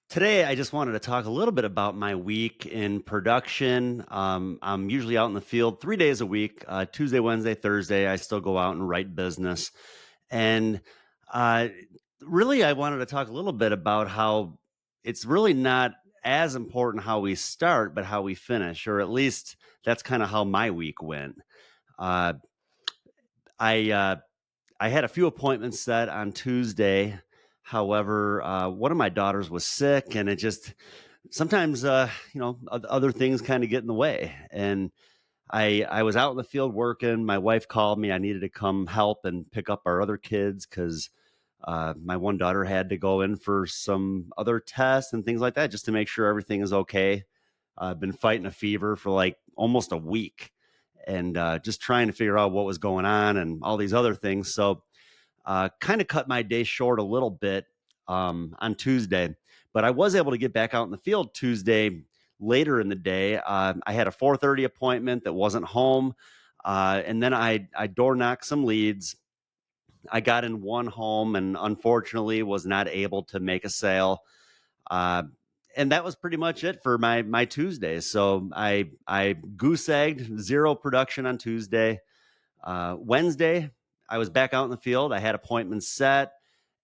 Today, I just wanted to talk a little bit about my week in production. I'm usually out in the field 3 days a week, Tuesday, Wednesday, Thursday. I still go out and write business. And uh, really, I wanted to talk a little bit about how it's really not as important how we start, but how we finish, or at least that's kind of how my week went. Uh, I I had a few appointments set on Tuesday. However, one of my daughters was sick, and it just sometimes, other things kind of get in the way. And I was out in the field working. My wife called me. I needed to come help and pick up our other kids because my one daughter had to go in for some other tests and things like that, just to make sure everything is okay. I've been fighting a fever for like almost a week, and just trying to figure out what was going on and all these other things. So kind of cut my day short a little bit on Tuesday, but I was able to get back out in the field Tuesday later in the day. I had a 4:30 appointment that wasn't home, and then I door knocked some leads. I got in one home and unfortunately was not able to make a sale. Uh, and that was pretty much it for my Tuesday. So I goose egged, zero production on Tuesday. Wednesday, I was back out in the field. I had appointments set,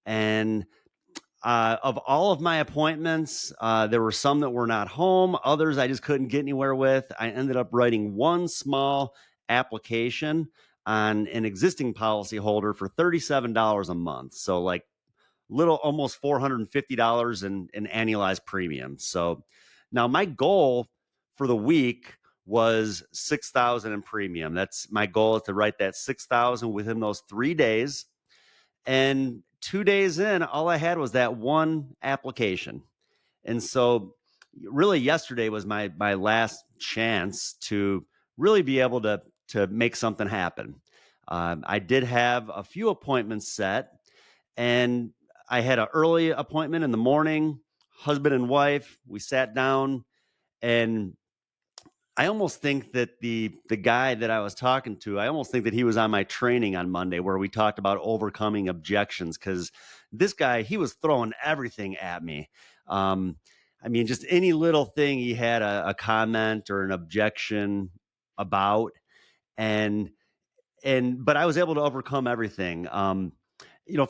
and of all of my appointments, there were some that were not home. Others I just couldn't get anywhere with. I ended up writing one small application on an existing policy holder for $37 a month. So like little almost $450 in annualized premium. So now my goal for the week was 6,000 in premium. That's my goal, is to write that 6,000 within those 3 days. And 2 days in, all I had was that one application. And so really yesterday was my last chance to really be able to make something happen. I did have a few appointments set, and I had an early appointment in the morning, husband and wife. We sat down, and I almost think that the guy that I was talking to, I almost think that he was on my training on Monday where we talked about overcoming objections, because this guy, he was throwing everything at me. Um, I mean, just any little thing he had a comment or an objection about, and but I was able to overcome everything.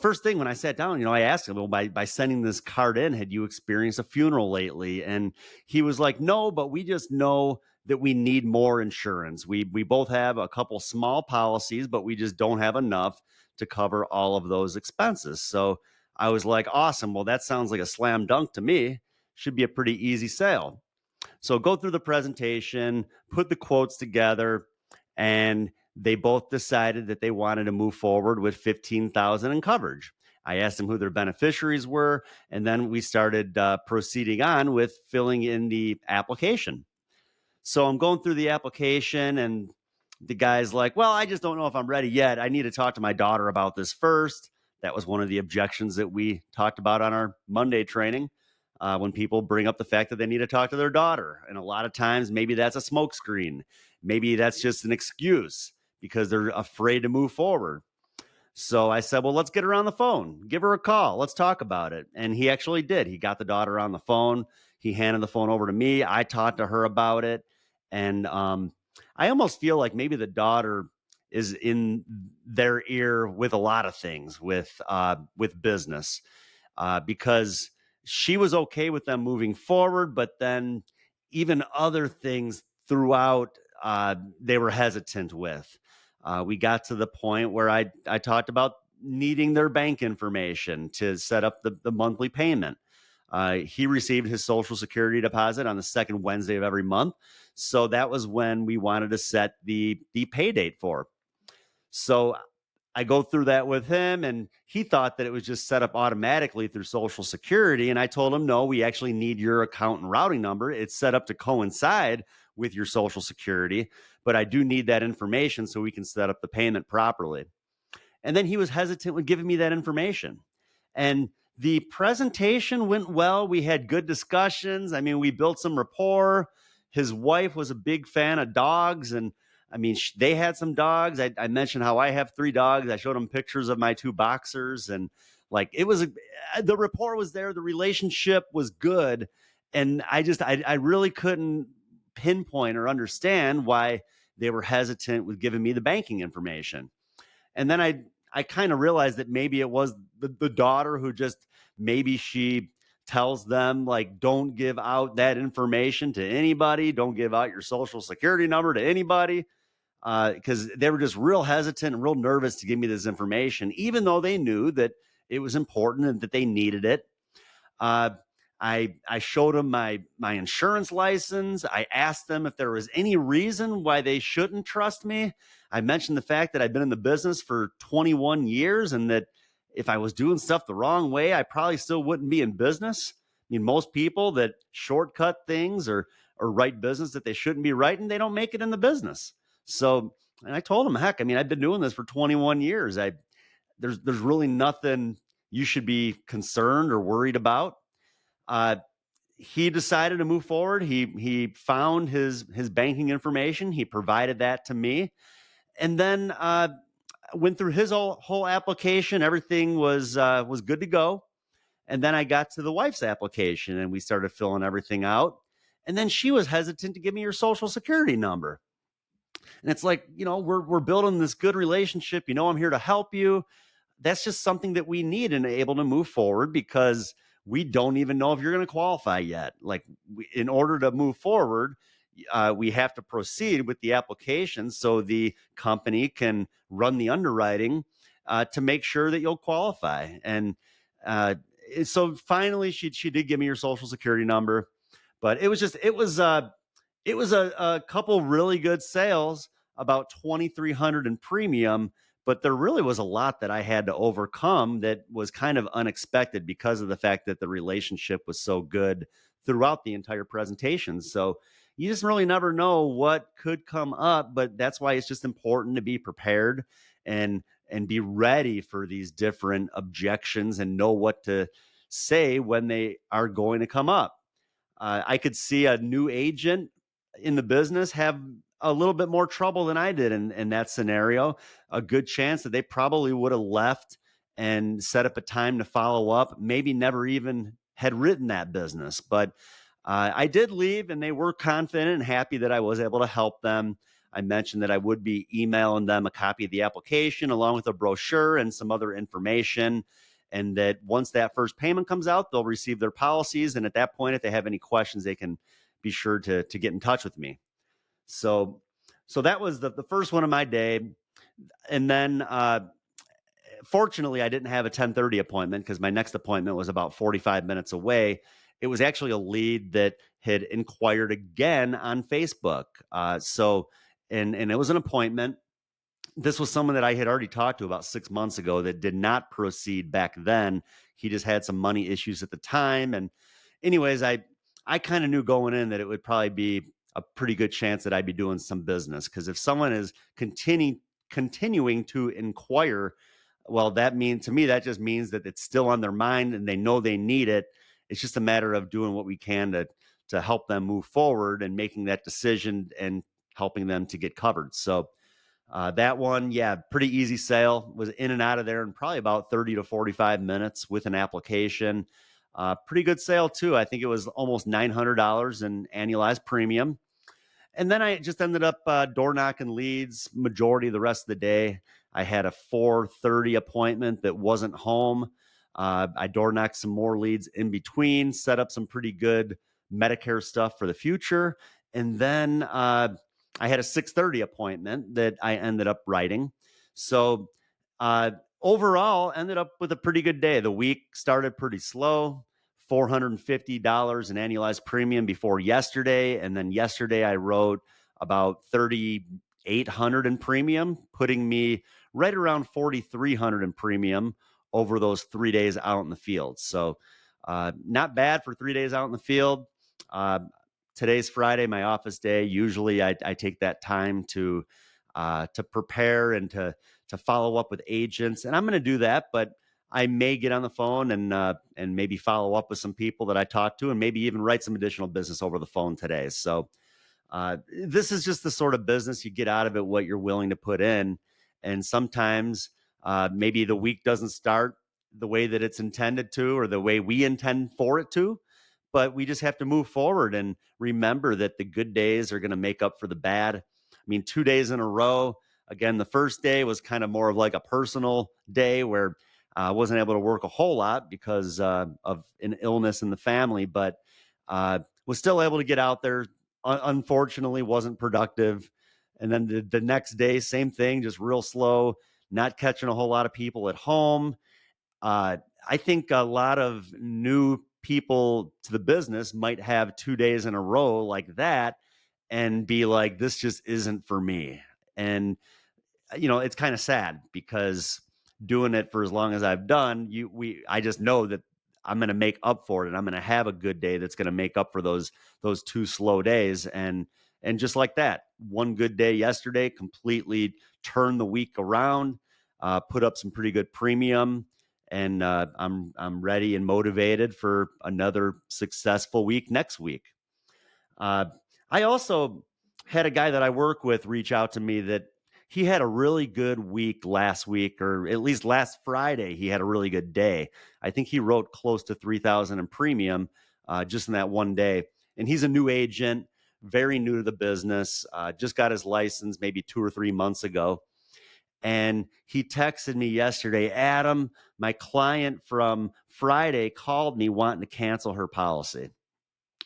First thing when I sat down, I asked him, well, by sending this card in, had you experienced a funeral lately? And he was like, no, but we just know that we need more insurance. We both have a couple small policies, but we just don't have enough to cover all of those expenses. So I was like, awesome. Well, that sounds like a slam dunk to me. Should be a pretty easy sale. So go through the presentation, put the quotes together, and they both decided that they wanted to move forward with 15,000 in coverage. I asked them who their beneficiaries were, and then we started proceeding on with filling in the application. So I'm going through the application, and the guy's like, well, I just don't know if I'm ready yet. I need to talk to my daughter about this first. That was one of the objections that we talked about on our Monday training, when people bring up the fact that they need to talk to their daughter. And a lot of times, maybe that's a smokescreen. Maybe that's just an excuse because they're afraid to move forward. So I said, well, let's get her on the phone. Give her a call. Let's talk about it. And he actually did. He got the daughter on the phone. He handed the phone over to me. I talked to her about it. And I almost feel like maybe the daughter is in their ear with a lot of things, with business, because she was okay with them moving forward, but then even other things throughout, they were hesitant with. We got to the point where I talked about needing their bank information to set up the monthly payment. He received his Social Security deposit on the second Wednesday of every month. So that was when we wanted to set the pay date for. So I go through that with him, and he thought that it was just set up automatically through Social Security. And I told him, no, we actually need your account and routing number. It's set up to coincide with your Social Security, but I do need that information so we can set up the payment properly. And then he was hesitant with giving me that information. And the presentation went well. We had good discussions. I mean, we built some rapport. His wife was a big fan of dogs, and I mean, they had some dogs. I mentioned how I have 3 dogs. I showed him pictures of my 2 boxers, and Like the rapport was there, the relationship was good, and I really couldn't pinpoint or understand why they were hesitant with giving me the banking information. And then I kind of realized that maybe it was the daughter who just, maybe she tells them, like, don't give out that information to anybody, don't give out your social security number to anybody, because they were just real hesitant and real nervous to give me this information, even though they knew that it was important and that they needed it. uh, I showed them my insurance license. I asked them if there was any reason why they shouldn't trust me. I mentioned the fact that I've been in the business for 21 years and that if I was doing stuff the wrong way, I probably still wouldn't be in business. I mean, most people that shortcut things or write business that they shouldn't be writing, they don't make it in the business. So, and I told them, heck, I mean, I've been doing this for 21 years. There's really nothing you should be concerned or worried about. Uh, he decided to move forward. He found his banking information. He provided that to me, and then went through his whole application. Everything was good to go. And then I got to the wife's application, and we started filling everything out. And then she was hesitant to give me her social security number. And it's like, we're building this good relationship. I'm here to help you. That's just something that we need and able to move forward, because we don't even know if you're going to qualify yet. Like, in order to move forward, we have to proceed with the application so the company can run the underwriting to make sure that you'll qualify. And so finally, she did give me your social security number, but it was a couple really good sales, about 2,300 in premium, but there really was a lot that I had to overcome that was kind of unexpected because of the fact that the relationship was so good throughout the entire presentation. So you just really never know what could come up, but that's why it's just important to be prepared and be ready for these different objections and know what to say when they are going to come up. I could see a new agent in the business have a little bit more trouble than I did in that scenario. A good chance that they probably would have left and set up a time to follow up, maybe never even had written that business. But I did leave, and they were confident and happy that I was able to help them. I mentioned that I would be emailing them a copy of the application along with a brochure and some other information, and that once that first payment comes out, they'll receive their policies. And at that point, if they have any questions, they can be sure to get in touch with me. So that was the first one of my day. And then fortunately, I didn't have a 10:30 appointment because my next appointment was about 45 minutes away. It was actually a lead that had inquired again on Facebook. And it was an appointment. This was someone that I had already talked to about 6 months ago that did not proceed back then. He just had some money issues at the time. And anyways, I kind of knew going in that it would probably be a pretty good chance that I'd be doing some business, because if someone is continuing to inquire, well, to me, that just means that it's still on their mind and they know they need it. It's just a matter of doing what we can to help them move forward and making that decision and helping them to get covered. So that one, yeah, pretty easy sale. Was in and out of there in probably about 30 to 45 minutes with an application. Pretty good sale too. I think it was almost $900 in annualized premium. And then I just ended up door knocking leads majority of the rest of the day. I had a 4:30 appointment that wasn't home. I door knocked some more leads in between, set up some pretty good Medicare stuff for the future. And then I had a 6:30 appointment that I ended up writing. So overall, ended up with a pretty good day. The week started pretty slow. $450 in annualized premium before yesterday. And then yesterday I wrote about 3,800 in premium, putting me right around 4,300 in premium over those 3 days out in the field. So not bad for 3 days out in the field. Today's Friday, my office day. Usually I take that time to prepare and to follow up with agents. And I'm going to do that, but I may get on the phone and maybe follow up with some people that I talked to, and maybe even write some additional business over the phone today. So this is just the sort of business you get out of it, what you're willing to put in. And sometimes maybe the week doesn't start the way that it's intended to, or the way we intend for it to. But we just have to move forward and remember that the good days are going to make up for the bad. I mean, 2 days in a row. Again, the first day was kind of more of like a personal day where I wasn't able to work a whole lot because of an illness in the family, but was still able to get out there. Unfortunately, wasn't productive. And then the next day, same thing, just real slow, not catching a whole lot of people at home. Uh, I think a lot of new people to the business might have 2 days in a row like that and be like, this just isn't for me. And it's kind of sad because doing it for as long as I've done, I just know that I'm going to make up for it, and I'm going to have a good day that's going to make up for those two slow days. And just like that, one good day yesterday completely turned the week around, put up some pretty good premium, and I'm ready and motivated for another successful week next week. I also had a guy that I work with reach out to me that he had a really good week last week, or at least last Friday, he had a really good day. I think he wrote close to 3,000 in premium just in that one day. And he's a new agent, very new to the business, just got his license maybe 2 or 3 months ago. And he texted me yesterday, Adam, my client from Friday called me wanting to cancel her policy.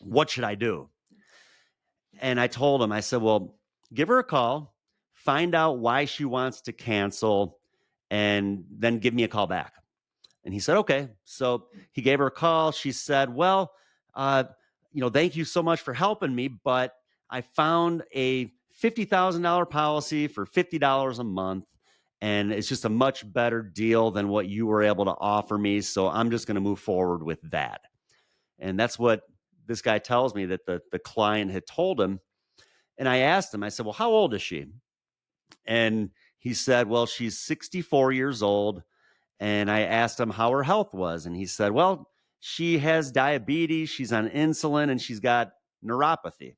What should I do? And I told him, I said, well, give her a call, find out why she wants to cancel, and then give me a call back. And he said, okay. So he gave her a call. She said, well, thank you so much for helping me, but I found a $50,000 policy for $50 a month, and it's just a much better deal than what you were able to offer me. So I'm just going to move forward with that. And that's what this guy tells me that the client had told him. And I asked him, I said, well, how old is she? And he said, well, she's 64 years old. And I asked him how her health was. And he said, well, she has diabetes, she's on insulin, and she's got neuropathy.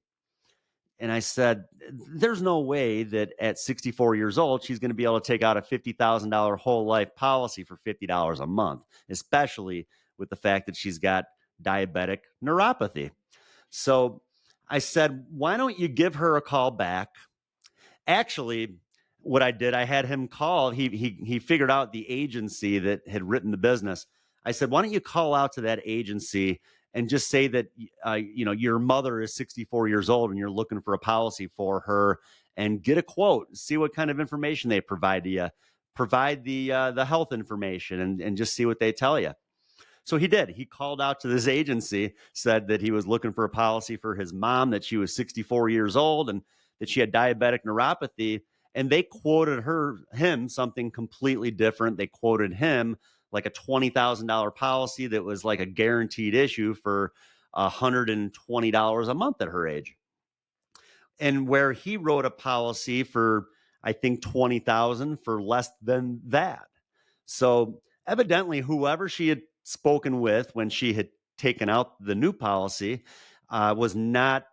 And I said, there's no way that at 64 years old, she's going to be able to take out a $50,000 whole life policy for $50 a month, especially with the fact that she's got diabetic neuropathy. So I said, why don't you give her a call back? Actually, what I did, I had him call. He figured out the agency that had written the business. I said, why don't you call out to that agency and just say that your mother is 64 years old and you're looking for a policy for her, and get a quote, see what kind of information they provide to you, provide the health information, and just see what they tell you. So he did. He called out to this agency, said that he was looking for a policy for his mom, that she was 64 years old and that she had diabetic neuropathy. And they quoted him something completely different. They quoted him like a $20,000 policy that was like a guaranteed issue for $120 a month at her age. And where he wrote a policy for, I think, 20,000 for less than that. So evidently, whoever she had spoken with when she had taken out the new policy was not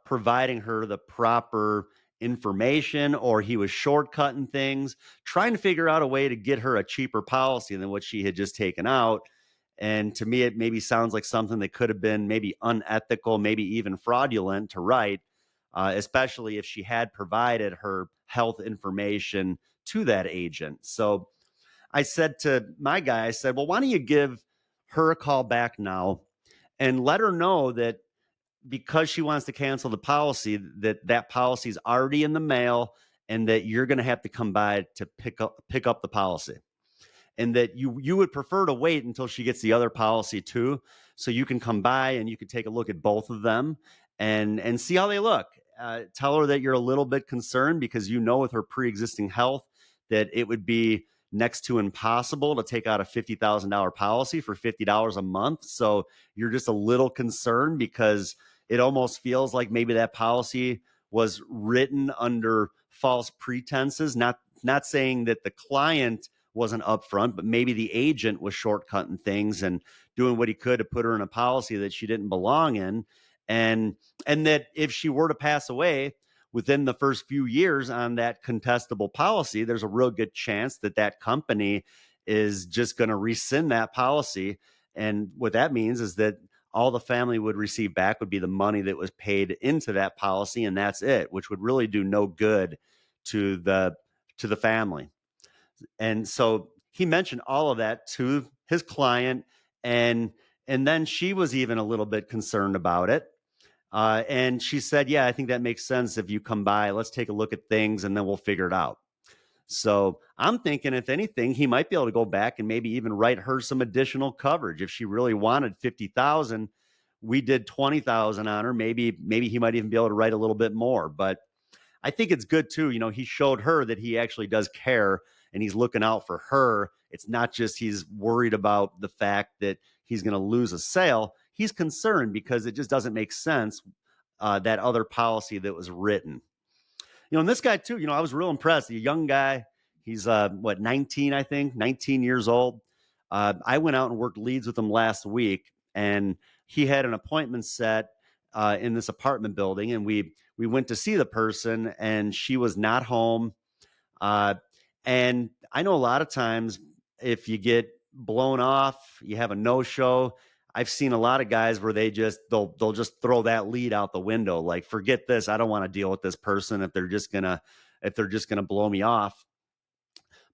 providing her the proper information, or he was shortcutting things, trying to figure out a way to get her a cheaper policy than what she had just taken out. And to me, it maybe sounds like something that could have been maybe unethical, maybe even fraudulent to write, especially if she had provided her health information to that agent. So I said to my guy, I said, well, why don't you give her a call back now and let her know that because she wants to cancel the policy, that policy is already in the mail, and that you're going to have to come by to pick up the policy, and that you would prefer to wait until she gets the other policy too, so you can come by and you can take a look at both of them and see how they look. Tell her that you're a little bit concerned because with her pre-existing health that it would be next to impossible to take out a $50,000 policy for $50 a month. So you're just a little concerned because it almost feels like maybe that policy was written under false pretenses, not saying that the client wasn't upfront, but maybe the agent was shortcutting things and doing what he could to put her in a policy that she didn't belong in. And that if she were to pass away within the first few years on that contestable policy, there's a real good chance that company is just going to rescind that policy. And what that means is that all the family would receive back would be the money that was paid into that policy, and that's it, which would really do no good to the family. And so he mentioned all of that to his client, and then she was even a little bit concerned about it. And she said, "Yeah, I think that makes sense. If you come by, let's take a look at things, and then we'll figure it out." So I'm thinking, if anything, he might be able to go back and maybe even write her some additional coverage. If she really wanted 50,000, we did 20,000 on her. Maybe he might even be able to write a little bit more. But I think it's good too. He showed her that he actually does care and he's looking out for her. It's not just he's worried about the fact that he's going to lose a sale. He's concerned because it just doesn't make sense, that other policy that was written. And this guy too, I was real impressed. A young guy, he's 19, I think, 19 years old. I went out and worked leads with him last week, and he had an appointment set in this apartment building, and we went to see the person, and she was not home. And I know a lot of times if you get blown off, you have a no-show. I've seen a lot of guys where they'll just throw that lead out the window. Like, forget this. I don't want to deal with this person if they're just gonna blow me off.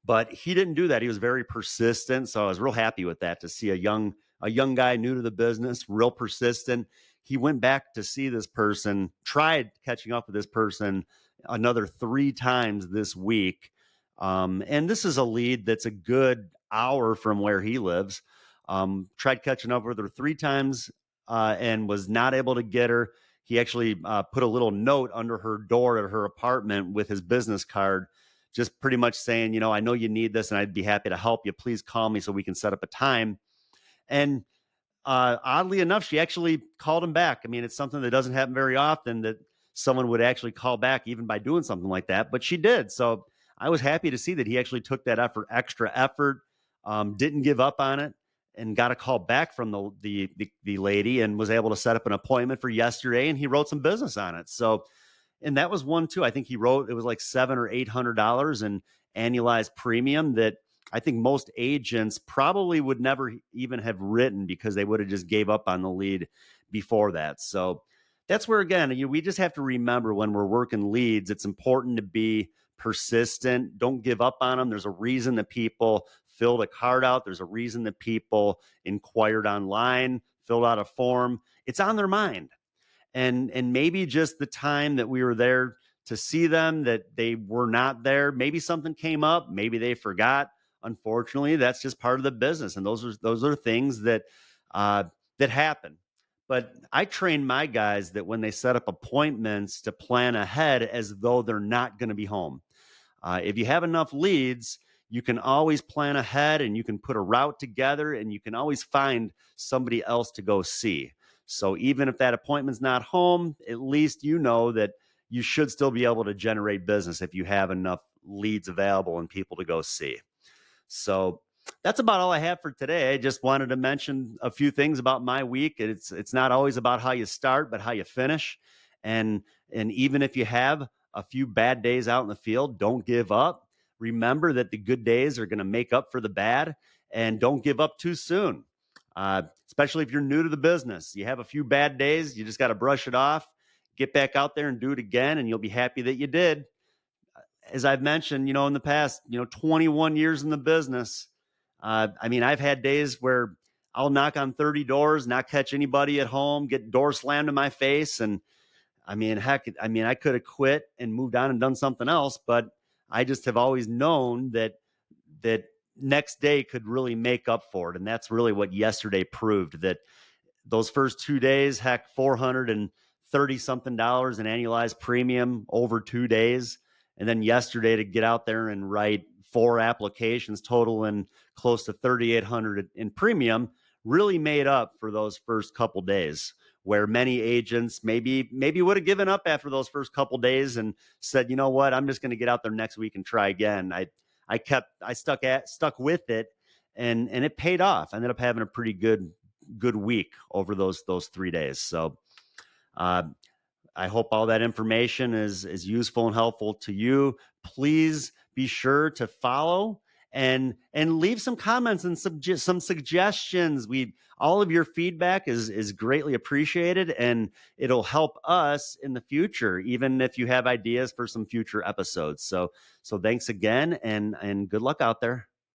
But he didn't do that. He was very persistent. So I was real happy with that, to see a young guy new to the business, real persistent. He went back to see this person, tried catching up with this person another 3 times this week. And this is a lead that's a good hour from where he lives. Tried catching up with her 3 times and was not able to get her. He actually put a little note under her door at her apartment with his business card, just pretty much saying, I know you need this and I'd be happy to help you. Please call me so we can set up a time. And oddly enough, she actually called him back. I mean, it's something that doesn't happen very often, that someone would actually call back even by doing something like that, but she did. So I was happy to see that he actually took that extra effort, didn't give up on it, and got a call back from the lady, and was able to set up an appointment for yesterday, and he wrote some business on it. So, and that was one too. I think he wrote, it was like $700 or $800 in annualized premium that I think most agents probably would never even have written, because they would have just gave up on the lead before that. So that's where, again, we just have to remember, when we're working leads, it's important to be persistent. Don't give up on them. There's a reason that people filled a card out. There's a reason that people inquired online, filled out a form. It's on their mind. And maybe just the time that we were there to see them, that they were not there. Maybe something came up. Maybe they forgot. Unfortunately, that's just part of the business, and those are things that happen. But I train my guys that when they set up appointments, to plan ahead as though they're not going to be home. If you have enough leads, you can always plan ahead, and you can put a route together, and you can always find somebody else to go see. So even if that appointment's not home, at least you know that you should still be able to generate business if you have enough leads available and people to go see. So that's about all I have for today. I just wanted to mention a few things about my week. It's not always about how you start, but how you finish. And even if you have a few bad days out in the field, don't give up. Remember that the good days are going to make up for the bad, and don't give up too soon. Especially if you're new to the business. You have a few bad days, you just got to brush it off, get back out there and do it again, and you'll be happy that you did. As I've mentioned, in the past, 21 years in the business, I've had days where I'll knock on 30 doors, not catch anybody at home, get doors slammed in my face. And heck, I could have quit and moved on and done something else, but I just have always known that next day could really make up for it. And that's really what yesterday proved, that those first 2 days, heck, $430 something in annualized premium over 2 days. And then yesterday, to get out there and write 4 applications totaling close to 3,800 in premium, really made up for those first couple days, where many agents maybe would have given up after those first couple days and said, you know what, I'm just going to get out there next week and try again. I stuck with it, and it paid off. I ended up having a pretty good week over those 3 days. So I hope all that information is useful and helpful to you. Please be sure to follow and leave some comments and some suggestions. We All of your feedback is greatly appreciated, and it'll help us in the future, even if you have ideas for some future episodes. So thanks again, and good luck out there.